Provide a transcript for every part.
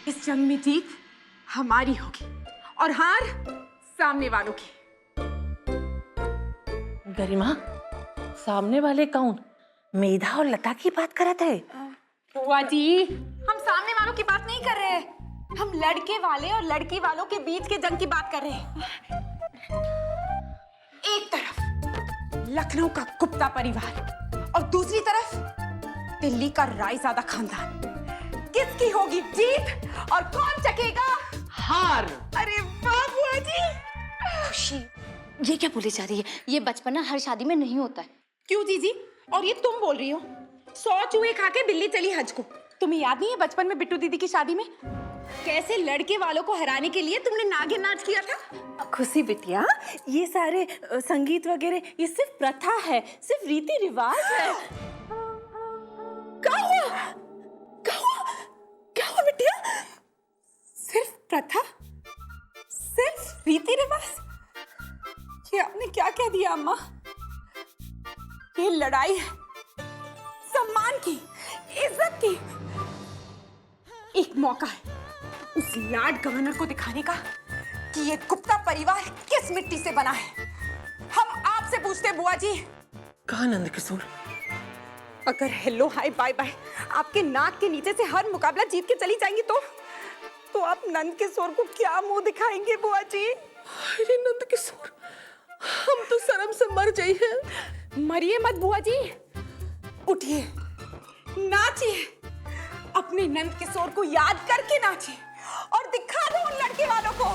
इस जंग में जीत हमारी होगी और हार सामने वालों की। गरिमा, सामने वाले कौन? मेधा और लता की बात करत है। बुआ जी, हम सामने वालों की बात नहीं कर रहे, हम लड़के वाले और लड़की वालों के बीच के जंग की बात कर रहे हैं। एक तरफ लखनऊ का गुप्ता परिवार और दूसरी तरफ दिल्ली का रायजादा खानदान। किसकी होगी जीत और कौन चखेगा हार? अरे वाह बुआ जी। खुशी, ये क्या बोले जा रही है? ये बचपना हर शादी में नहीं होता है। क्यों जीजी? और ये तुम बोल रही हो? 100 चूहे खा के बिल्ली चली हज को। तुम्हें याद नहीं है बचपन में बिट्टू दीदी की शादी में कैसे लड़के वालों को हराने के लिए तुमने नागिन नाच किया था? खुशी बिटिया, ये सारे संगीत वगैरह ये सिर्फ प्रथा है, सिर्फ रीति रिवाज है। क्या हुआ? क्या हुआ? क्या हुआ बिटिया? सिर्फ प्रथा, सिर्फ रीति रिवाज? ये आपने क्या कह दिया अम्मा? ये लड़ाई है सम्मान की, इज्जत की। एक मौका है उस लॉर्ड गवर्नर को दिखाने का कि ये गुप्ता परिवार किस मिट्टी से बना है। हम आपसे पूछते बुआ जी। कहा नंद किशोर? अगर हेलो हाय बाय बाय आपके नाक के नीचे से हर मुकाबला जीत के चली जाएंगी तो आप नंद किशोर को क्या मुंह दिखाएंगे बुआ जी? अरे नंद किशोर, हम तो शर्म से मर जाई हैं। मरिए मत बुआ जी, उठिए, नाचिए, अपने नंद किशोर को याद करके नाचिए और दिखा दो उन लड़के वालों को।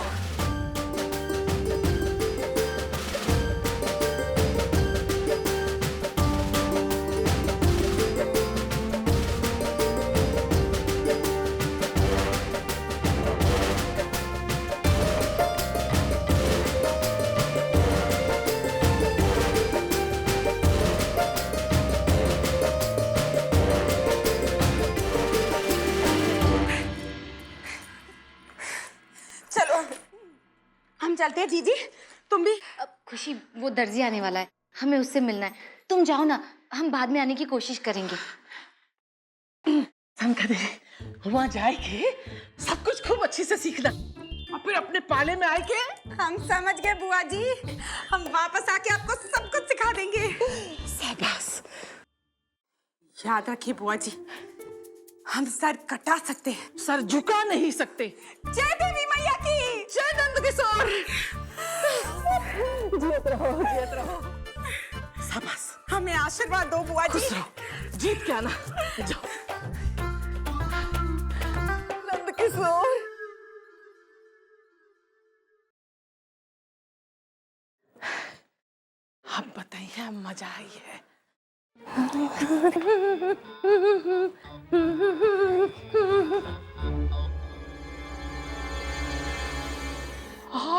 हम चलते हैं जीजी, तुम भी। खुशी, वो दर्जी आने वाला है, हमें उससे मिलना है। तुम जाओ ना, हम बाद में आने की कोशिश करेंगे। शंकर देवी, वहाँ जाए के सब कुछ खूब अच्छे से सीखना और फिर अपने पाले में आए के। हम समझ गए बुआ जी, हम वापस आके आपको सब कुछ सिखा देंगे। शाबाश। याद रखिए बुआ जी, हम सर कटा सकते हैं, सर झुका नहीं सकते। जय देवी मैया की जय नंद किशोर। जीत रहो, जीत रहो। शाबाश। हमें आशीर्वाद दो बुआ जी। खुश रहो, जीत के आना। जाओ नंद किशोर। आप बताइए, मजा आई है?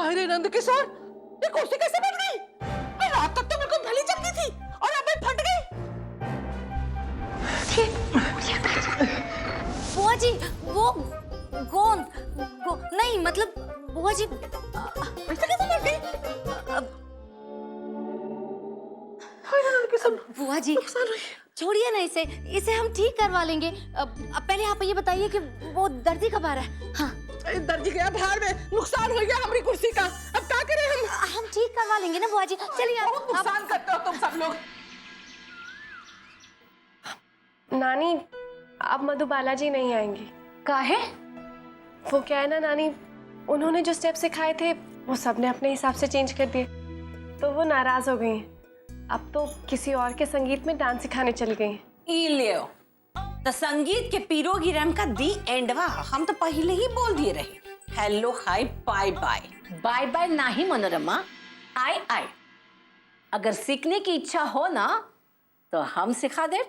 अरे नंद किशोर, ये कुर्सी कैसे बन गई? रात तक तो बिल्कुल भली चलती थी और अब ये फट गई। बुआ जी, वो गोंद नहीं, मतलब बुआ जी ऐसे कैसे लग गई? बुआ जी छोड़िए ना इसे, इसे हम ठीक करवा लेंगे। अब पहले आप ये बताइए कि वो दर्जी कब आ रहा है? हाँ, दर्जी गया बाहर में, नुकसान हो गया हमारी कुर्सी का। अब क्या करें हम ठीक करवा लेंगे ना बुआ जी। चलिए आप। बहुत नुकसान करते हो तुम सब लोग। नानी, अब मधुबाला जी नहीं आएंगी। काहे? वो क्या है ना नानी, उन्होंने जो स्टेप सिखाए थे वो सबने अपने हिसाब से चेंज कर दिए, तो वो नाराज हो गई। अब तो किसी और के संगीत में डांस सिखाने चली गई। लियो तो संगीत के पीरोगी रम का दी एंडवा हम तो पहले ही बोल दिए रहे। Hello hi bye bye. Bye bye नहीं मनोरमा, आय आय। अगर सीखने की इच्छा हो ना तो हम सिखा दे।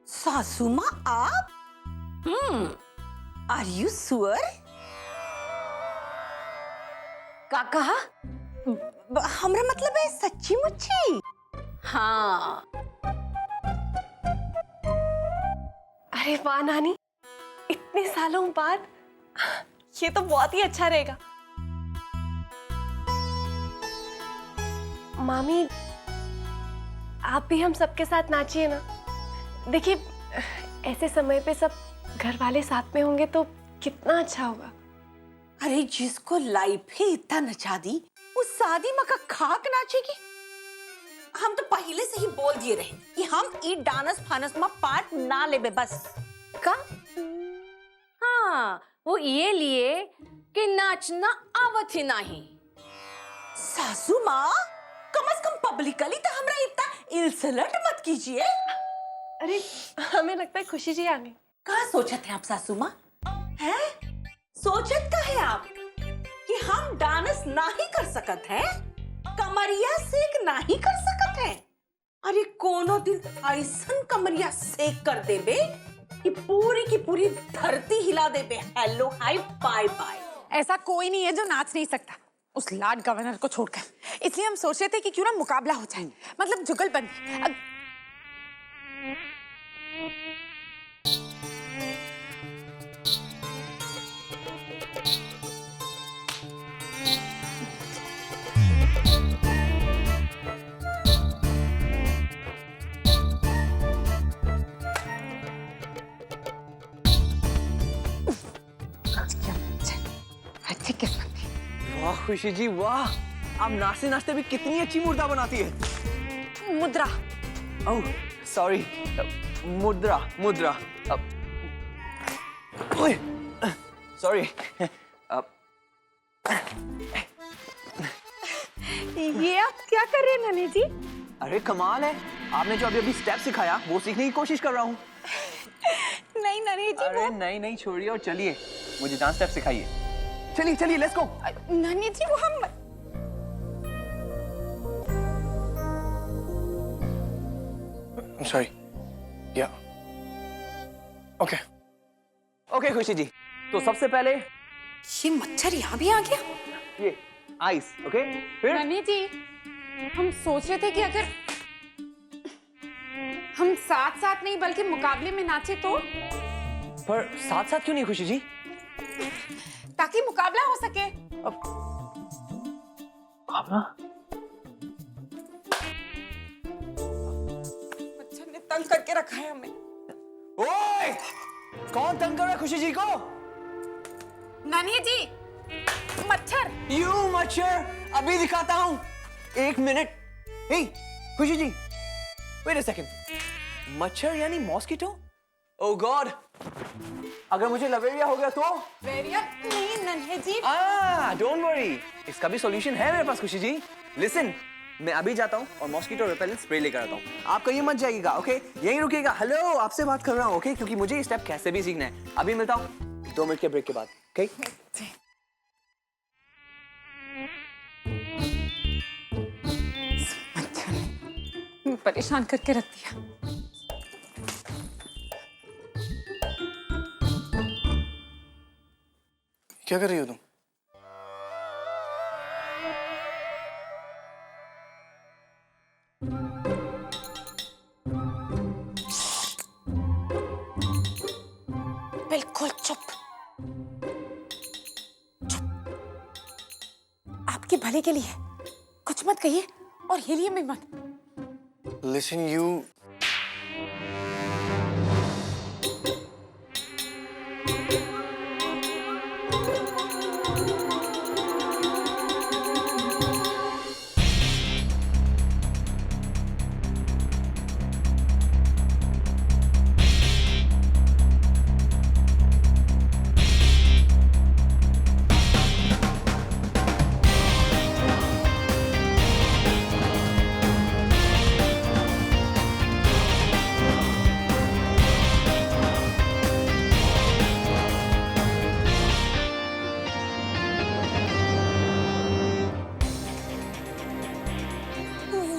सासू माँ आप? Are you sure? का कहा? हमरा मतलब है सच्ची मुच्ची? हाँ। अरे वाह नानी, इतने सालों बाद ये तो बहुत ही अच्छा रहेगा। मामी, आप भी हम सबके साथ नाचिए ना। देखिए, ऐसे समय पे सब घर वाले साथ में होंगे तो कितना अच्छा होगा। अरे जिसको लाइफ ही इतना नचा दी, उस शादी में का खाक नाचेगी। हम तो पहले से ही बोल दिए रहे कि हम ई डांस फानस में पार्ट ना लेबे बस। का हाँ, वो ये लिए कि नाचना आवत ही नहीं। सासू माँ, कम से कम पब्लिकली तो हमरा इतना इंसल्ट मत कीजिए। अरे हमें लगता है खुशी जी आने। कहा सोचत है आप सासू माँ? हैं? सोचत का है आप कि हम डांस ना ही कर सकत है, कमरिया सेक ना ही कर सकत है? अरे कोनो दिन ऐसन कमरिया सेक कर देबे कि पूरी की पूरी धरती हिला देबे। Hello hi bye bye. ऐसा कोई नहीं है जो नाच नहीं सकता उस लॉर्ड गवर्नर को छोड़कर, इसलिए हम सोच रहे थे कि क्यों ना मुकाबला हो जाए, मतलब जुगलबंदी। अच्छी किस्मत थी। वाह खुशी जी वाह, आप नाचते नाचते भी कितनी अच्छी मुद्रा बनाती है। मुद्रा। ओह सॉरी, मुद्रा मुद्रा। ओए सॉरी। ये आप क्या कर रहे हैं ननी जी? अरे कमाल है, आपने जो अभी अभी स्टेप सिखाया वो सीखने की कोशिश कर रहा हूँ। नहीं ननी जी, अरे नहीं नहीं छोड़िए और चलिए, मुझे डांस स्टेप सिखाइए। चलिए चलिए लेट्स गो। ननी जी वो हम सॉरी या ओके ओके खुशी जी, तो सबसे पहले ये मच्छर यहाँ भी आ गया। ये आइस, ओके फिर ननी जी हम सोच रहे थे कि अगर हम साथ साथ नहीं बल्कि मुकाबले में नाचे तो, पर साथ साथ क्यों नहीं खुशी जी? ताकि मुकाबला हो सके। मुकाबला? मच्छर ने तंग करके रखा है हमें। ओए कौन तंग कर रहा है खुशी जी को? नानी जी मच्छर। यू मच्छर, अभी दिखाता हूँ, एक मिनट। हे खुशी जी वेट अ सेकंड, मच्छर यानी मॉस्किटो? ओह गॉड, अगर मुझे लवेरिया हो गया तो? वेरिया नहीं नन्हे जी। डोंट वरी, इसका भी सॉल्यूशन है मेरे पास खुशी जी। लिसन, मैं अभी जाता हूँ और मॉस्किटो रिपेलेंट स्प्रे लेकर आता हूँ। आप कहीं मत जाइएगा, ओके? यहीं रुकिएगा। हेलो, आपसे बात कर रहा हूँ, ओके? क्योंकि मुझे ये स्टेप कैसे भी सीखना है। अभी मिलता हूँ 2 मिनट के ब्रेक के बाद, ओके? परेशान करके रख दिया। क्या कर रही हो तुम? बिल्कुल चुप। चुप। आपके भले के लिए कुछ मत कहिए और हिलिए भी मत। Listen, you.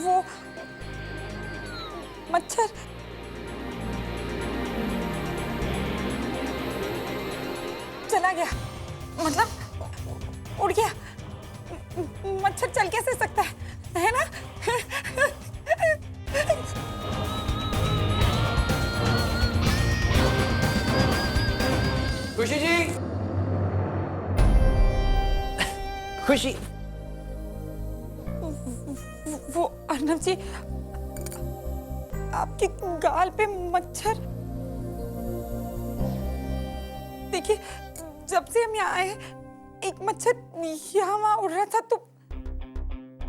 वो मच्छर चला गया, मतलब उड़ गया। मच्छर चल कैसे सकता है ना? खुशी जी, खुशी, वो अर्नब जी आपके गाल पे मच्छर। देखिए, जब से हम यहाँ आए एक मच्छर यहाँ वहाँ उड़ रहा था तो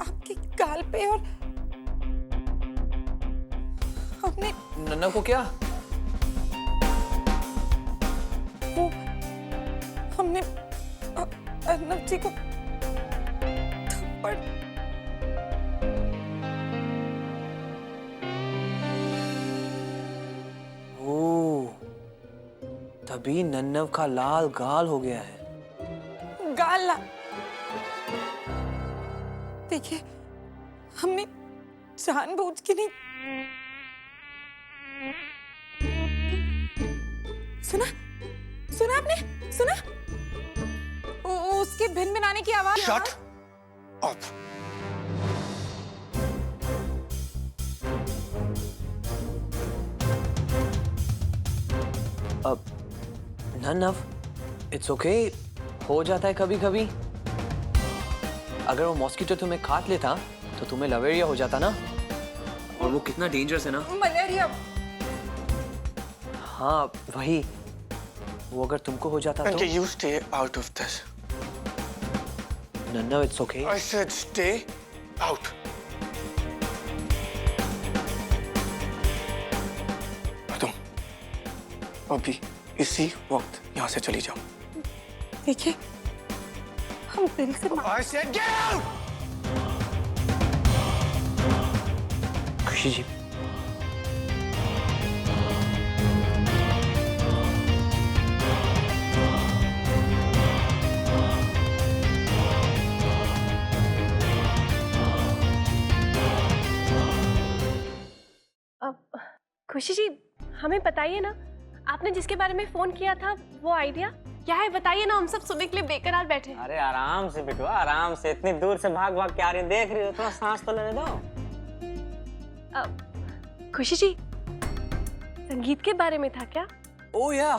आपके गाल पे, और हमने नन्ना को क्या? वो हमने अर्नब जी को थप्पड़। ओह, तभी नन्नव का लाल गाल हो गया है। गाला देखिए, हमने जानबूझ के नहीं। सुना सुना आपने सुना? उसके भिन भिनाने की आवाज। Shut up. अब नन्नव, इट्स ओके, हो जाता है कभी कभी। अगर वो मॉस्किटो तुम्हें काट लेता तो तुम्हें लवेरिया हो जाता ना, और वो कितना डेंजरस है ना। मलेरिया। हाँ वही, वो अगर तुमको हो जाता तो। And you stay out of this. नन्नव, it's okay. I said stay out. और तुम अभी इसी वक्त यहाँ से चली जाओ। देखिए, हम दिल से I said get out. खुशी जी, अब खुशी जी, हमें बताइए ना, आपने जिसके बारे में फोन किया था वो आइडिया क्या है? बताइए ना, हम सब सुनने के लिए बेकरार बैठे हैं। अरे आराम से बिटवा, आराम से। इतनी दूर से भाग भाग के आ रही, देख रही हो, थोड़ा सांस तो लेने दो। खुशी जी, संगीत के बारे में था क्या? ओ या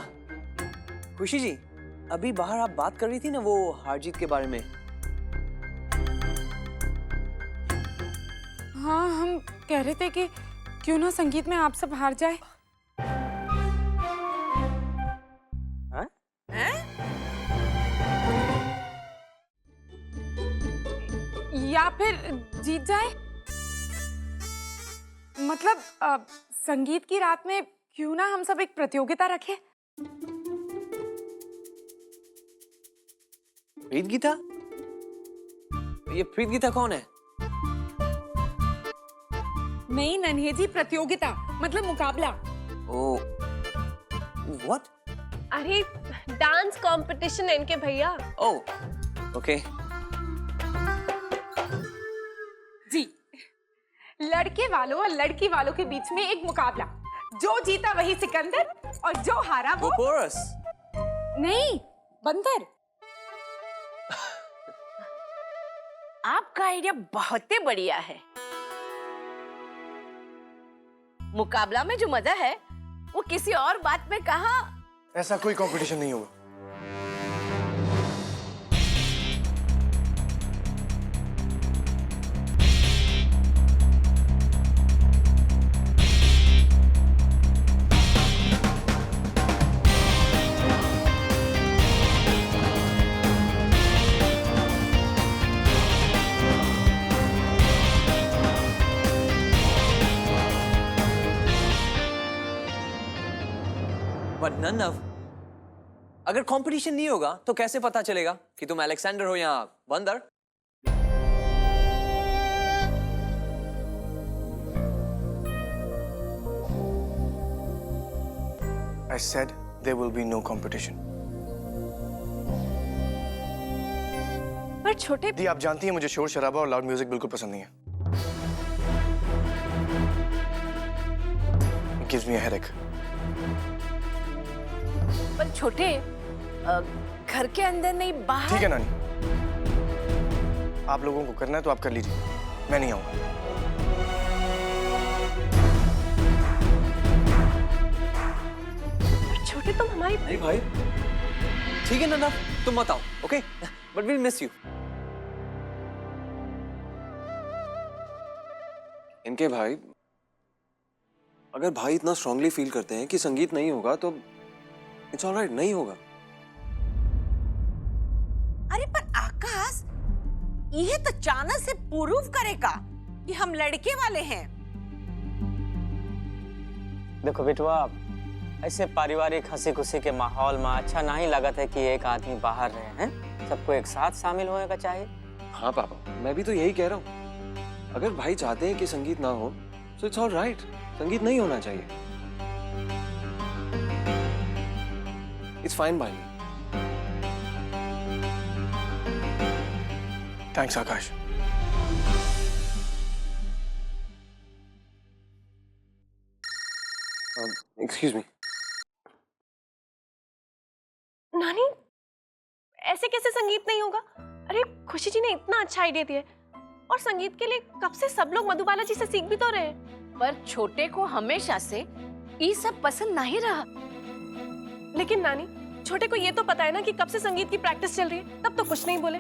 खुशी जी, अभी बाहर आप बात कर रही थी ना वो हार जीत के बारे में। हाँ, हम कह रहे थे कि क्यों ना संगीत में आप सब हार जाए। या फिर जीत जाए। मतलब संगीत की रात में क्यों ना हम सब एक प्रतियोगिता रखें। प्रीत गीता? ये प्रीत गीता कौन है? नहीं नन्हेजी, प्रतियोगिता मतलब मुकाबला। ओ, व्हाट? अरे डांस कंपटीशन इनके भैया। ओ, ओके। जी, लड़के वालों और लड़की वालों के बीच में एक मुकाबला। जो जीता वही सिकंदर और जो हारा वो कोरस। नहीं, बंदर। आपका आइडिया बहुत ही बढ़िया है। मुकाबला में जो मजा है वो किसी और बात में कहाँ। ऐसा कोई कंपटीशन नहीं होगा। बट नन्नव, अगर कंपटीशन नहीं होगा तो कैसे पता चलेगा कि तुम अलेक्जेंडर हो या बंदर? I said there will be no competition. पर छोटे दी, आप जानती हैं मुझे शोर शराबा और लाउड म्यूजिक बिल्कुल पसंद नहीं है। It gives me a headache. पर छोटे, घर के अंदर नहीं बाहर। ठीक है नानी, आप लोगों को करना है तो आप कर लीजिए, मैं नहीं आऊंगा। छोटे, तुम हमारी नहीं भाई, ठीक है नन्नव, तुम मत आओ, okay? But we'll miss you. इनके भाई, अगर भाई इतना स्ट्रांगली फील करते हैं कि संगीत नहीं होगा तो इट्स ऑलराइट, नहीं होगा। अरे पर आकाश, यह तो चाणक्य से प्रूव करेगा कि हम लड़के वाले हैं। देखो बेटवा, ऐसे पारिवारिक हंसी खुशी के माहौल में अच्छा नहीं लगता है कि एक आदमी बाहर रहे हैं। सबको एक साथ शामिल होने का चाहिए। हाँ पापा, मैं भी तो यही कह रहा हूँ। अगर भाई चाहते हैं कि संगीत ना हो तो इट्स ऑल राइट, संगीत नहीं होना चाहिए। It's fine by me. Thanks Akash. Excuse me. नानी, ऐसे कैसे संगीत नहीं होगा? अरे खुशी जी ने इतना अच्छा आइडिया दिया है। और संगीत के लिए कब से सब लोग मधुबाला जी से सीख भी तो रहे हैं। पर छोटे को हमेशा से ये सब पसंद नहीं रहा। लेकिन नानी, छोटे को ये तो पता है ना कि कब से संगीत की प्रैक्टिस चल रही है, तब तो कुछ नहीं बोले।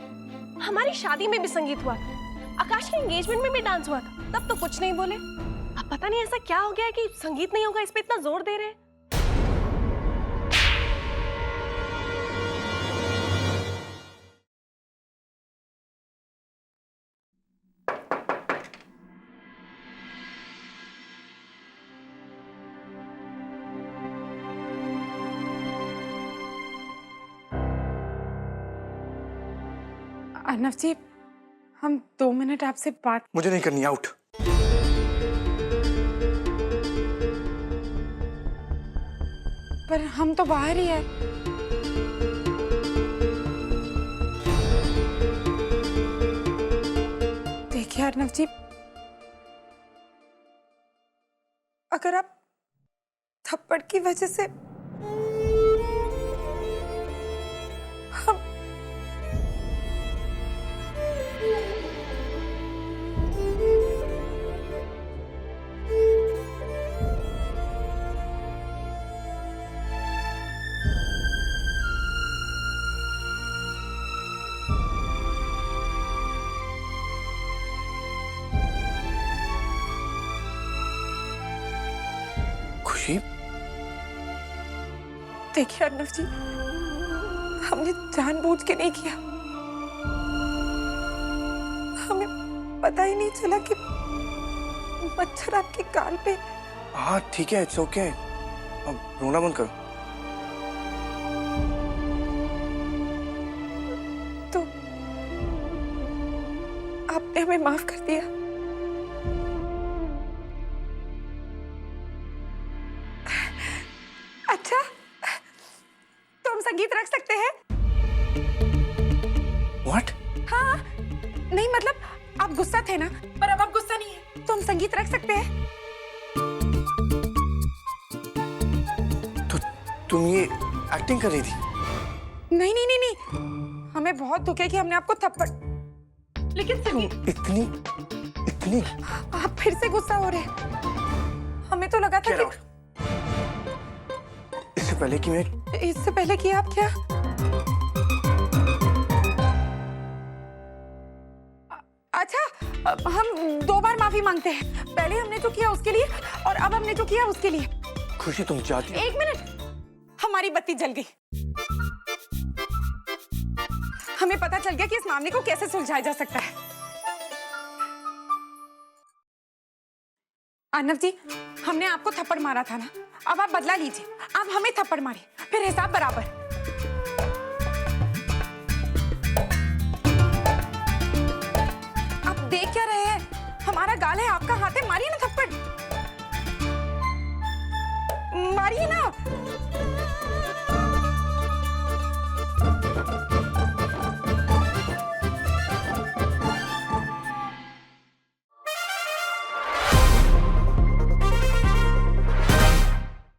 हमारी शादी में भी संगीत हुआ था, आकाश के एंगेजमेंट में भी डांस हुआ था, तब तो कुछ नहीं बोले। अब पता नहीं ऐसा क्या हो गया है कि संगीत नहीं होगा, इस पे इतना जोर दे रहे हैं। अर्नव जी, हम 2 मिनट आपसे बात। मुझे नहीं करनी, आउट। पर हम तो बाहर ही है। देखिए अर्नव जी, अगर आप थप्पड़ की वजह से हम खुशी, देखिए अर्नव जी, हमने जानबूझ के नहीं किया। हमें पता ही नहीं चला कि मच्छर आपके गाल पे। हाँ ठीक है, इट्स ओके। अब रोना बंद करो। तो आपने हमें माफ कर दिया। अच्छा, तो हम संगीत रख सकते हैं? What? हाँ, नहीं मतलब आप गुस्सा थे ना, पर अब आप गुस्सा नहीं है, तो हम संगीत रख सकते हैं। तो तुम ये एक्टिंग कर रही थी? नहीं नहीं नहीं नहीं, हमें बहुत दुख है कि हमने आपको थप्पड़। लेकिन संगीत, इतनी इतनी आप फिर से गुस्सा हो रहे हैं। हमें तो लगा था Get out. इससे पहले कि मैं इससे पहले कि आप क्या। अच्छा, हम 2 बार माफी मांगते हैं। पहले हमने जो किया उसके लिए और अब हमने जो किया उसके लिए। खुशी, तुम जाती हो? 1 मिनट, हमारी बत्ती जल गई। हमें पता चल गया कि इस मामले को कैसे सुलझाया जा सकता है। अर्नव जी, हमने आपको थप्पड़ मारा था ना, अब आप बदला लीजिए। आप हमें थप्पड़ मारिए, फिर हिसाब बराबर। आप देख क्या रहे हैं? हमारा गाल है, आपका हाथ है, मारिए ना थप्पड़, मारिए ना।